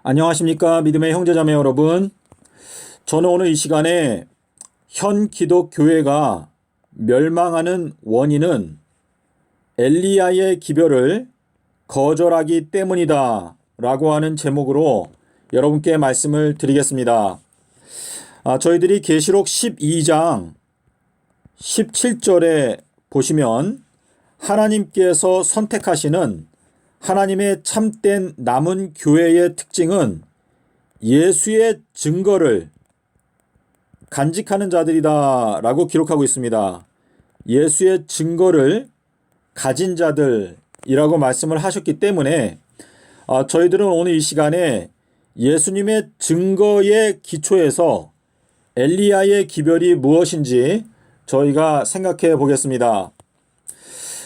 안녕하십니까 믿음의 형제자매 여러분. 저는 오늘 이 시간에 현 기독교회가 멸망하는 원인은 엘리야의 기별을 거절하기 때문이다 라고 하는 제목으로 여러분께 말씀을 드리겠습니다. 저희들이 계시록 12장 17절에 보시면 하나님께서 선택하시는 하나님의 참된 남은 교회의 특징은 예수의 증거를 간직하는 자들이다 라고 기록하고 있습니다. 예수의 증거를 가진 자들이라고 말씀을 하셨기 때문에 저희들은 오늘 이 시간에 예수님의 증거의 기초에서 엘리야의 기별이 무엇인지 저희가 생각해 보겠습니다.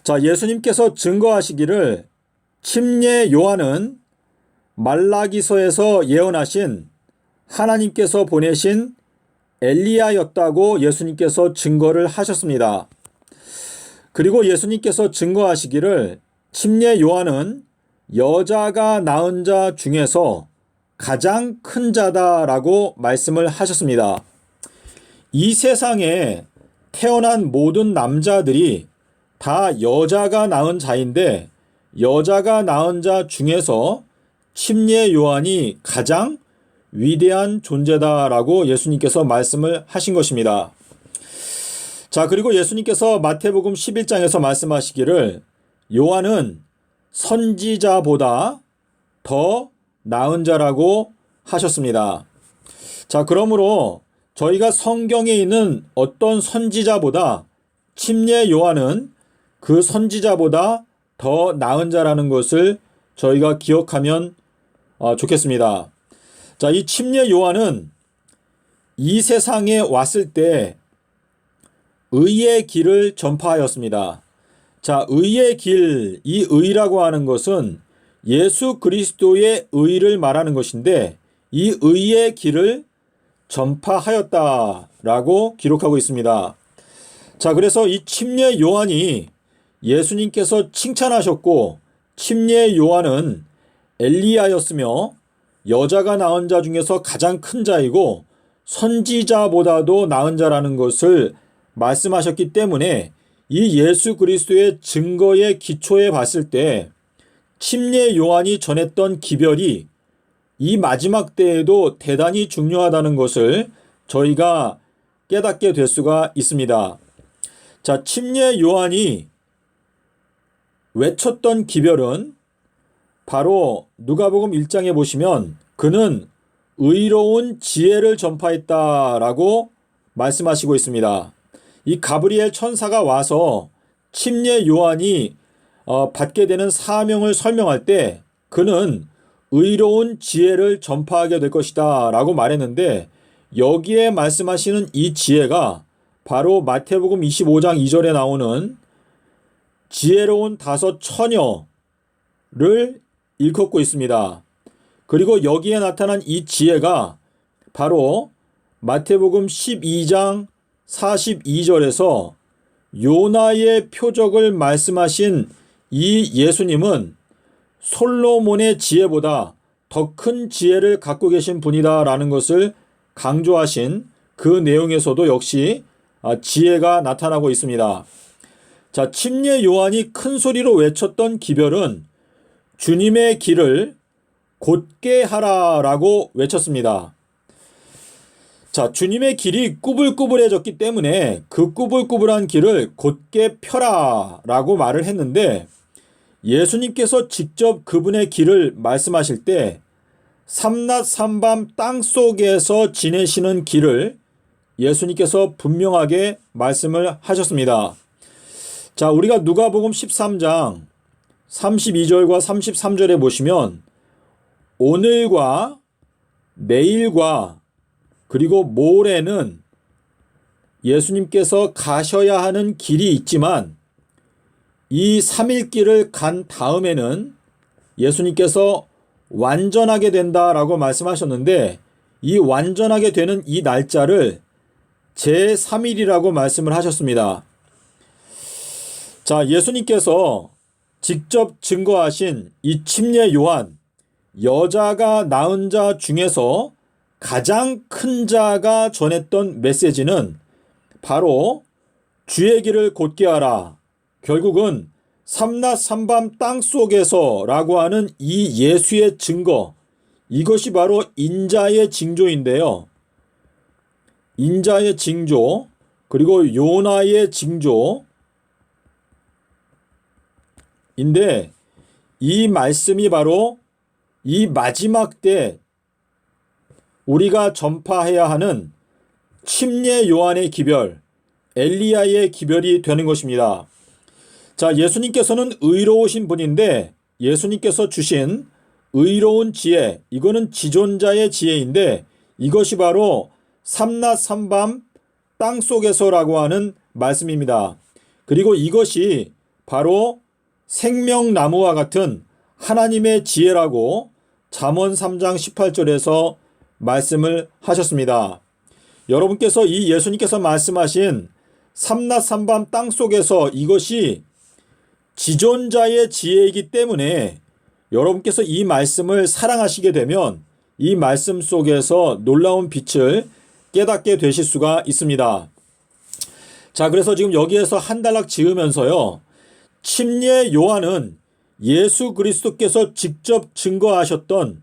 자, 예수님께서 증거하시기를 침례 요한은 말라기서에서 예언하신 하나님께서 보내신 엘리야였다고 예수님께서 증거를 하셨습니다. 그리고 예수님께서 증거하시기를 침례 요한은 여자가 낳은 자 중에서 가장 큰 자다라고 말씀을 하셨습니다. 이 세상에 태어난 모든 남자들이 다 여자가 낳은 자인데 여자가 낳은 자 중에서 침례 요한이 가장 위대한 존재다라고 예수님께서 말씀을 하신 것입니다. 자, 그리고 예수님께서 마태복음 11장에서 말씀하시기를 요한은 선지자보다 더 나은 자라고 하셨습니다. 자, 그러므로 저희가 성경에 있는 어떤 선지자보다 침례 요한은 그 선지자보다 더 나은 자라는 것을 저희가 기억하면 좋겠습니다. 자, 이 침례 요한은 이 세상에 왔을 때 의의 길을 전파하였습니다. 자, 의의 길, 이 의라고 하는 것은 예수 그리스도의 의를 말하는 것인데 이 의의 길을 전파하였다라고 기록하고 있습니다. 자, 그래서 이 침례 요한이 예수님께서 칭찬하셨고 침례 요한은 엘리야였으며 여자가 낳은 자 중에서 가장 큰 자이고 선지자보다도 나은 자라는 것을 말씀하셨기 때문에 이 예수 그리스도의 증거의 기초에 봤을 때 침례 요한이 전했던 기별이 이 마지막 때에도 대단히 중요하다는 것을 저희가 깨닫게 될 수가 있습니다. 자, 침례 요한이 외쳤던 기별은 바로 누가복음 1장에 보시면 그는 의로운 지혜를 전파했다라고 말씀하시고 있습니다. 이 가브리엘 천사가 와서 침례 요한이 받게 되는 사명을 설명할 때 그는 의로운 지혜를 전파하게 될 것이다 라고 말했는데 여기에 말씀하시는 이 지혜가 바로 마태복음 25장 2절에 나오는 지혜로운 다섯 처녀를 일컫고 있습니다. 그리고 여기에 나타난 이 지혜가 바로 마태복음 12장 42절에서 요나의 표적을 말씀하신 이 예수님은 솔로몬의 지혜보다 더 큰 지혜를 갖고 계신 분이다라는 것을 강조하신 그 내용에서도 역시 지혜가 나타나고 있습니다. 자, 침례 요한이 큰 소리로 외쳤던 기별은 주님의 길을 곧게 하라라고 외쳤습니다. 자, 주님의 길이 꾸불꾸불해졌기 때문에 그 꾸불꾸불한 길을 곧게 펴라라고 말을 했는데 예수님께서 직접 그분의 길을 말씀하실 때 삼낮 삼밤 땅속에서 지내시는 길을 예수님께서 분명하게 말씀을 하셨습니다. 자, 우리가 누가복음 13장 32절과 33절에 보시면 오늘과 내일과 그리고 모레는 예수님께서 가셔야 하는 길이 있지만 이 3일 길을 간 다음에는 예수님께서 완전하게 된다라고 말씀하셨는데 이 완전하게 되는 이 날짜를 제3일이라고 말씀을 하셨습니다. 자, 예수님께서 직접 증거하신 이 침례 요한, 여자가 낳은 자 중에서 가장 큰 자가 전했던 메시지는 바로 주의 길을 곧게 하라. 결국은 삼낮 삼밤 땅속에서 라고 하는 이 예수의 증거, 이것이 바로 인자의 징조인데요. 인자의 징조, 그리고 요나의 징조인데, 이 말씀이 바로 이 마지막 때 우리가 전파해야 하는 침례 요한의 기별, 엘리야의 기별이 되는 것입니다. 자, 예수님께서는 의로우신 분인데 예수님께서 주신 의로운 지혜, 이거는 지존자의 지혜인데 이것이 바로 삼낮 삼밤 땅속에서라고 하는 말씀입니다. 그리고 이것이 바로 생명나무와 같은 하나님의 지혜라고 잠언 3장 18절에서 말씀을 하셨습니다. 여러분께서 이 예수님께서 말씀하신 삼낮 삼밤 땅속에서 이것이 지존자의 지혜이기 때문에 여러분께서 이 말씀을 사랑하시게 되면 이 말씀 속에서 놀라운 빛을 깨닫게 되실 수가 있습니다. 자, 그래서 지금 여기에서 한 단락 지으면서요. 침례 요한은 예수 그리스도께서 직접 증거하셨던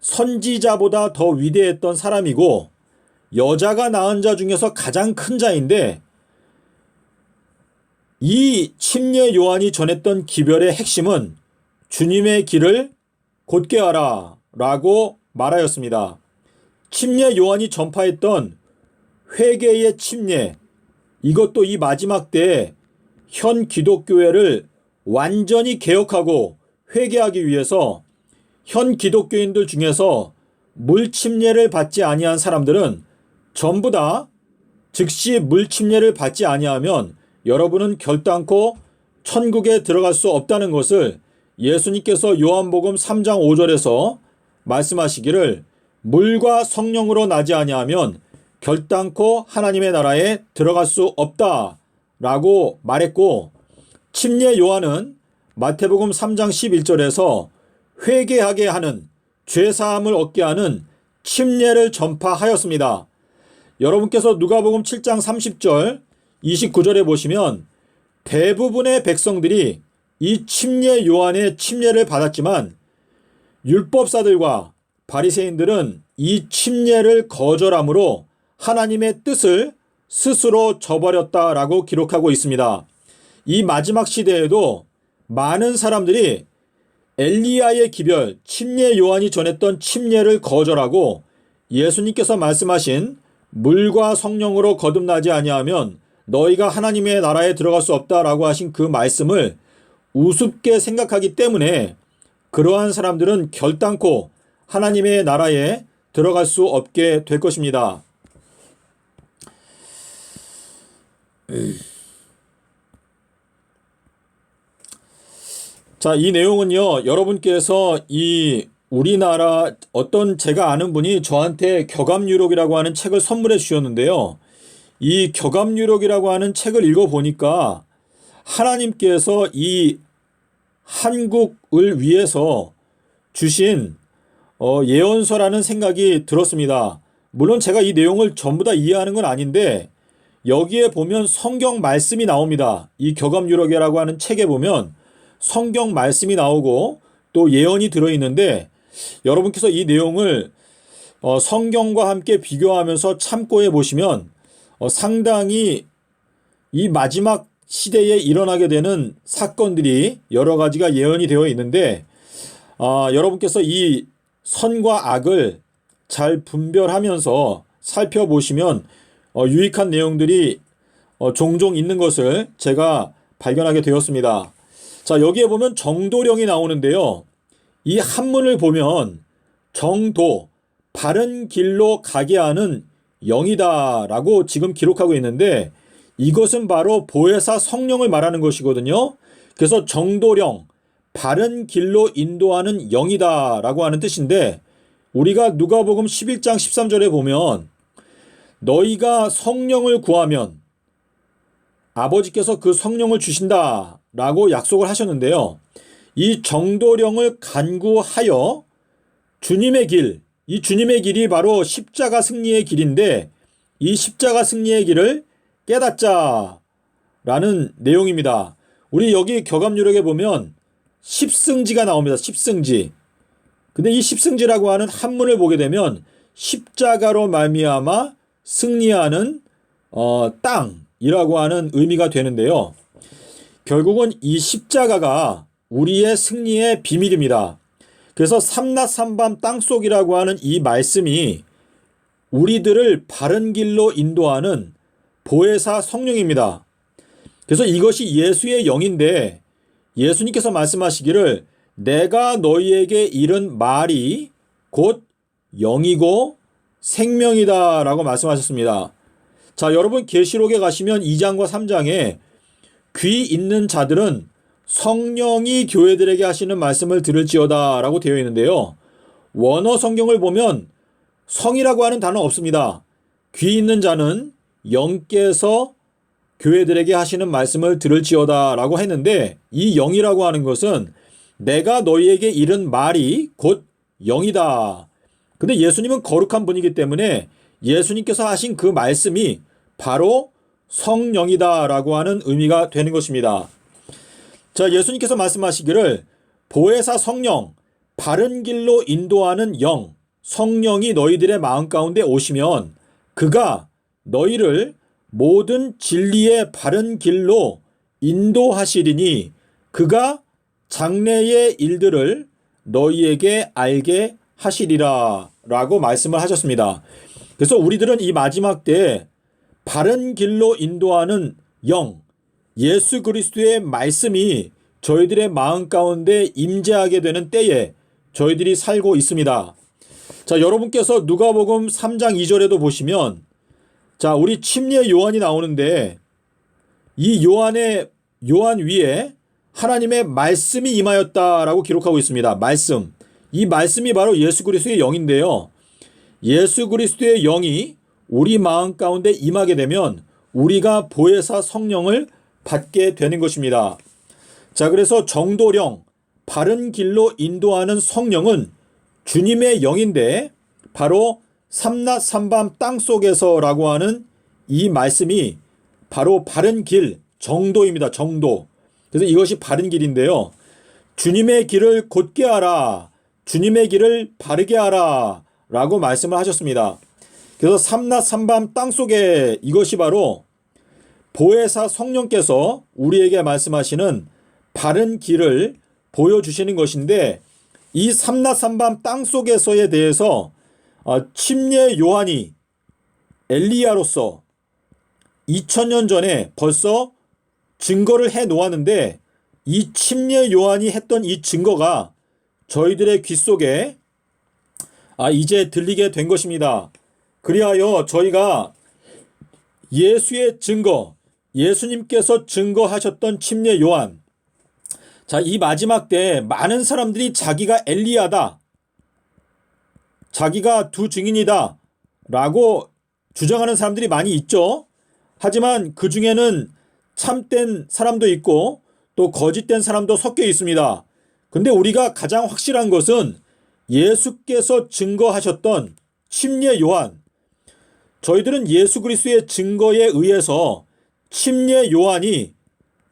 선지자보다 더 위대했던 사람이고 여자가 낳은 자 중에서 가장 큰 자인데 이 침례 요한이 전했던 기별의 핵심은 주님의 길을 곧게 하라 라고 말하였습니다. 침례 요한이 전파했던 회개의 침례, 이것도 이 마지막 때에 현 기독교회를 완전히 개혁하고 회개하기 위해서 현 기독교인들 중에서 물침례를 받지 아니한 사람들은 전부 다 즉시 물침례를 받지 아니하면 여러분은 결단코 천국에 들어갈 수 없다는 것을 예수님께서 요한복음 3장 5절에서 말씀하시기를 물과 성령으로 나지 아니하면 결단코 하나님의 나라에 들어갈 수 없다라고 말했고 침례 요한은 마태복음 3장 11절에서 회개하게 하는 죄사함을 얻게 하는 침례를 전파하였습니다. 여러분께서 누가복음 7장 30절 29절에 보시면 대부분의 백성들이 이 침례 요한의 침례를 받았지만 율법사들과 바리새인들은 이 침례를 거절함으로 하나님의 뜻을 스스로 저버렸다라고 기록하고 있습니다. 이 마지막 시대에도 많은 사람들이 엘리야의 기별, 침례 요한이 전했던 침례를 거절하고 예수님께서 말씀하신 물과 성령으로 거듭나지 아니하면 너희가 하나님의 나라에 들어갈 수 없다라고 하신 그 말씀을 우습게 생각하기 때문에 그러한 사람들은 결단코 하나님의 나라에 들어갈 수 없게 될 것입니다. 자, 이 내용은요, 여러분께서 이 우리나라 어떤 제가 아는 분이 저한테 격암유록이라고 하는 책을 선물해 주셨는데요. 이 격암유록이라고 하는 책을 읽어보니까 하나님께서 이 한국을 위해서 주신 예언서라는 생각이 들었습니다. 물론 제가 이 내용을 전부 다 이해하는 건 아닌데 여기에 보면 성경 말씀이 나옵니다. 이 격암유록이라고 하는 책에 보면 성경 말씀이 나오고 또 예언이 들어있는데 여러분께서 이 내용을 성경과 함께 비교하면서 참고해 보시면 상당히 이 마지막 시대에 일어나게 되는 사건들이 여러 가지가 예언이 되어 있는데 여러분께서 이 선과 악을 잘 분별하면서 살펴보시면 유익한 내용들이 종종 있는 것을 제가 발견하게 되었습니다. 자, 여기에 보면 정도령이 나오는데요. 이 한문을 보면 정도, 바른 길로 가게 하는 영이다 라고 지금 기록하고 있는데 이것은 바로 보혜사 성령을 말하는 것이거든요. 그래서 정도령, 바른 길로 인도하는 영이다 라고 하는 뜻인데 우리가 누가복음 11장 13절에 보면 너희가 성령을 구하면 아버지께서 그 성령을 주신다 라고 약속을 하셨는데요. 이 정도령을 간구하여 주님의 길, 이 주님의 길이 바로 십자가 승리의 길인데 이 십자가 승리의 길을 깨닫자 라는 내용입니다. 우리 여기 격암유력에 보면 십승지가 나옵니다. 십승지. 근데 이 십승지라고 하는 한문을 보게 되면 십자가로 말미암아 승리하는 땅이라고 하는 의미가 되는데요. 결국은 이 십자가가 우리의 승리의 비밀입니다. 그래서 삼낮삼밤 땅속이라고 하는 이 말씀이 우리들을 바른 길로 인도하는 보혜사 성령입니다. 그래서 이것이 예수의 영인데 예수님께서 말씀하시기를 내가 너희에게 이른 말이 곧 영이고 생명이다 라고 말씀하셨습니다. 자, 여러분 계시록에 가시면 2장과 3장에 귀 있는 자들은 성령이 교회들에게 하시는 말씀을 들을지어다 라고 되어 있는데요. 원어 성경을 보면 성이라고 하는 단어 없습니다. 귀 있는 자는 영께서 교회들에게 하시는 말씀을 들을지어다 라고 했는데 이 영이라고 하는 것은 내가 너희에게 이른 말이 곧 영이다. 근데 예수님은 거룩한 분이기 때문에 예수님께서 하신 그 말씀이 바로 성령이다 라고 하는 의미가 되는 것입니다. 자, 예수님께서 말씀하시기를 보혜사 성령, 바른 길로 인도하는 영, 성령이 너희들의 마음 가운데 오시면 그가 너희를 모든 진리의 바른 길로 인도하시리니 그가 장래의 일들을 너희에게 알게 하시리라 라고 말씀을 하셨습니다. 그래서 우리들은 이 마지막 때에 바른 길로 인도하는 영, 예수 그리스도의 말씀이 저희들의 마음 가운데 임재하게 되는 때에 저희들이 살고 있습니다. 자, 여러분께서 누가복음 3장 2절에도 보시면 자, 우리 침례 요한이 나오는데 이 요한 위에 하나님의 말씀이 임하였다라고 기록하고 있습니다. 말씀. 이 말씀이 바로 예수 그리스도의 영인데요. 예수 그리스도의 영이 우리 마음 가운데 임하게 되면 우리가 보혜사 성령을 받게 되는 것입니다. 자, 그래서 정도령, 바른 길로 인도하는 성령은 주님의 영인데 바로 삼낮삼밤 땅속에서라고 하는 이 말씀이 바로 바른 길, 정도입니다. 정도. 그래서 이것이 바른 길인데요. 주님의 길을 곧게 하라. 주님의 길을 바르게 하라. 라고 말씀을 하셨습니다. 그래서 삼낮삼밤 땅속에 이것이 바로 보혜사 성령께서 우리에게 말씀하시는 바른 길을 보여주시는 것인데 이 삼낮삼밤 땅속에서에 대해서 침례 요한이 엘리야로서 2000년 전에 벌써 증거를 해 놓았는데 이 침례 요한이 했던 이 증거가 저희들의 귀 속에 이제 들리게 된 것입니다. 그리하여 저희가 예수의 증거, 예수님께서 증거하셨던 침례 요한, 자, 이 마지막 때 많은 사람들이 자기가 엘리야다, 자기가 두 증인이다 라고 주장하는 사람들이 많이 있죠. 하지만 그 중에는 참된 사람도 있고 또 거짓된 사람도 섞여 있습니다. 근데 우리가 가장 확실한 것은 예수께서 증거하셨던 침례 요한, 저희들은 예수 그리스도의 증거에 의해서 침례 요한이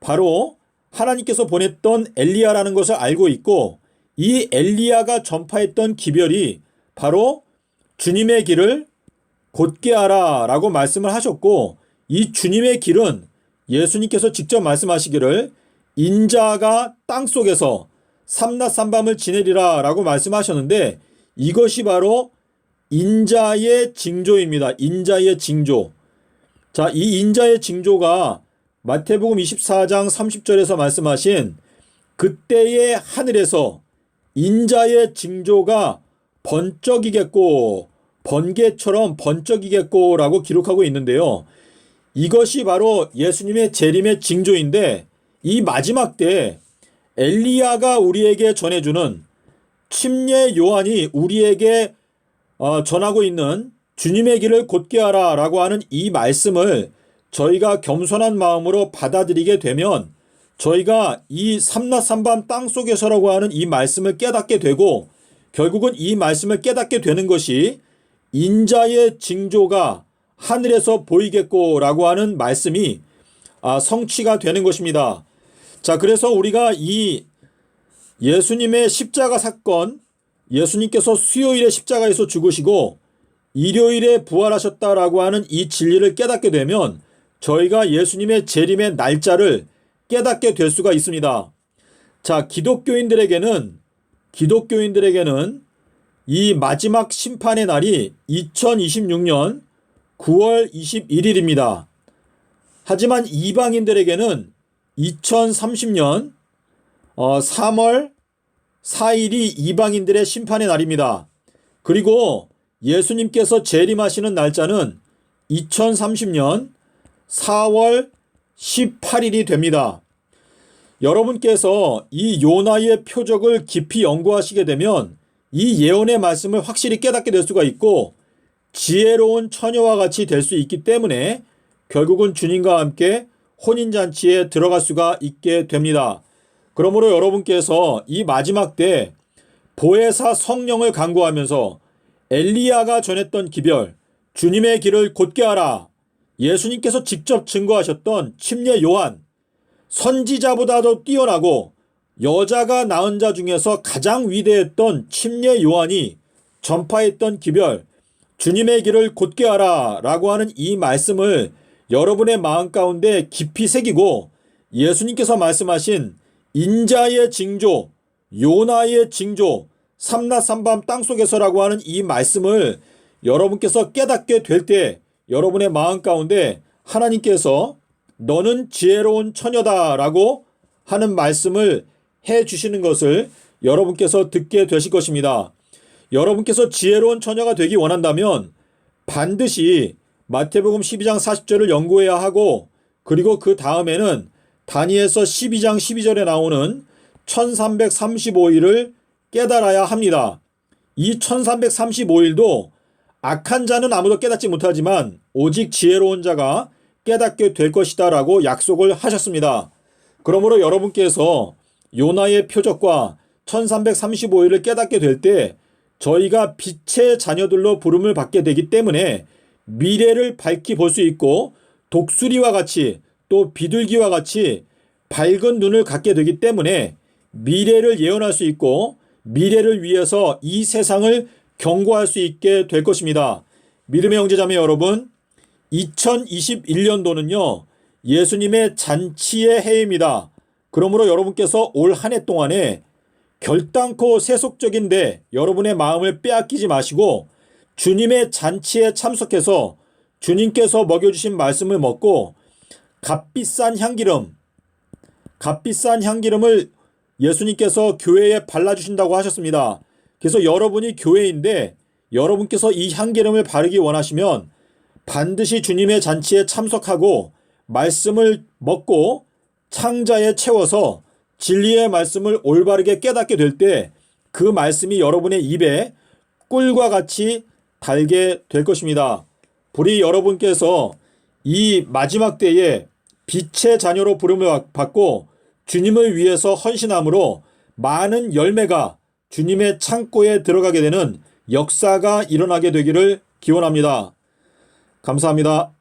바로 하나님께서 보냈던 엘리야라는 것을 알고 있고 이 엘리야가 전파했던 기별이 바로 주님의 길을 곧게 하라 라고 말씀을 하셨고 이 주님의 길은 예수님께서 직접 말씀하시기를 인자가 땅속에서 삼낮삼밤을 지내리라 라고 말씀하셨는데 이것이 바로 인자의 징조입니다. 인자의 징조. 자, 이 인자의 징조가 마태복음 24장 30절에서 말씀하신 그때의 하늘에서 인자의 징조가 번쩍이겠고 번개처럼 번쩍이겠고 라고 기록하고 있는데요. 이것이 바로 예수님의 재림의 징조인데 이 마지막 때 엘리야가 우리에게 전해주는 침례 요한이 우리에게 전하고 있는 주님의 길을 곧게 하라 라고 하는 이 말씀을 저희가 겸손한 마음으로 받아들이게 되면 저희가 이 삼낮삼밤 땅속에서라고 하는 이 말씀을 깨닫게 되고 결국은 이 말씀을 깨닫게 되는 것이 인자의 징조가 하늘에서 보이겠고라고 하는 말씀이 성취가 되는 것입니다. 자, 그래서 우리가 이 예수님의 십자가 사건, 예수님께서 수요일에 십자가에서 죽으시고 일요일에 부활하셨다라고 하는 이 진리를 깨닫게 되면 저희가 예수님의 재림의 날짜를 깨닫게 될 수가 있습니다. 자, 기독교인들에게는 이 마지막 심판의 날이 2026년 9월 21일입니다. 하지만 이방인들에게는 2030년 3월 4일이 이방인들의 심판의 날입니다. 그리고 예수님께서 재림하시는 날짜는 2030년 4월 18일이 됩니다. 여러분께서 이 요나의 표적을 깊이 연구하시게 되면 이 예언의 말씀을 확실히 깨닫게 될 수가 있고 지혜로운 처녀와 같이 될 수 있기 때문에 결국은 주님과 함께 혼인잔치에 들어갈 수가 있게 됩니다. 그러므로 여러분께서 이 마지막 때 보혜사 성령을 간구하면서 엘리야가 전했던 기별, 주님의 길을 곧게 하라, 예수님께서 직접 증거하셨던 침례 요한, 선지자보다도 뛰어나고 여자가 낳은 자 중에서 가장 위대했던 침례 요한이 전파했던 기별, 주님의 길을 곧게 하라 라고 하는 이 말씀을 여러분의 마음 가운데 깊이 새기고 예수님께서 말씀하신 인자의 징조, 요나의 징조, 삼낮 삼밤 땅속에서라고 하는 이 말씀을 여러분께서 깨닫게 될 때 여러분의 마음 가운데 하나님께서 너는 지혜로운 처녀다 라고 하는 말씀을 해 주시는 것을 여러분께서 듣게 되실 것입니다. 여러분께서 지혜로운 처녀가 되기 원한다면 반드시 마태복음 12장 40절을 연구해야 하고 그리고 그 다음에는 다니엘서 12장 12절에 나오는 1335일을 깨달아야 합니다. 이 1335일도 악한 자는 아무도 깨닫지 못하지만 오직 지혜로운 자가 깨닫게 될 것이다 라고 약속을 하셨습니다. 그러므로 여러분께서 요나의 표적과 1335일을 깨닫게 될 때 저희가 빛의 자녀들로 부름을 받게 되기 때문에 미래를 밝히 볼 수 있고 독수리와 같이 또 비둘기와 같이 밝은 눈을 갖게 되기 때문에 미래를 예언할 수 있고 미래를 위해서 이 세상을 경고할 수 있게 될 것입니다. 믿음의 형제자매 여러분, 2021년도는요 예수님의 잔치의 해입니다. 그러므로 여러분께서 올 한 해 동안에 결단코 세속적인데 여러분의 마음을 빼앗기지 마시고 주님의 잔치에 참석해서 주님께서 먹여주신 말씀을 먹고 값비싼 향기름을 예수님께서 교회에 발라주신다고 하셨습니다. 그래서 여러분이 교회인데 여러분께서 이 향기름을 바르기 원하시면 반드시 주님의 잔치에 참석하고 말씀을 먹고 창자에 채워서 진리의 말씀을 올바르게 깨닫게 될 때 그 말씀이 여러분의 입에 꿀과 같이 달게 될 것입니다. 부디 여러분께서 이 마지막 때에 빛의 자녀로 부름을 받고 주님을 위해서 헌신함으로 많은 열매가 주님의 창고에 들어가게 되는 역사가 일어나게 되기를 기원합니다. 감사합니다.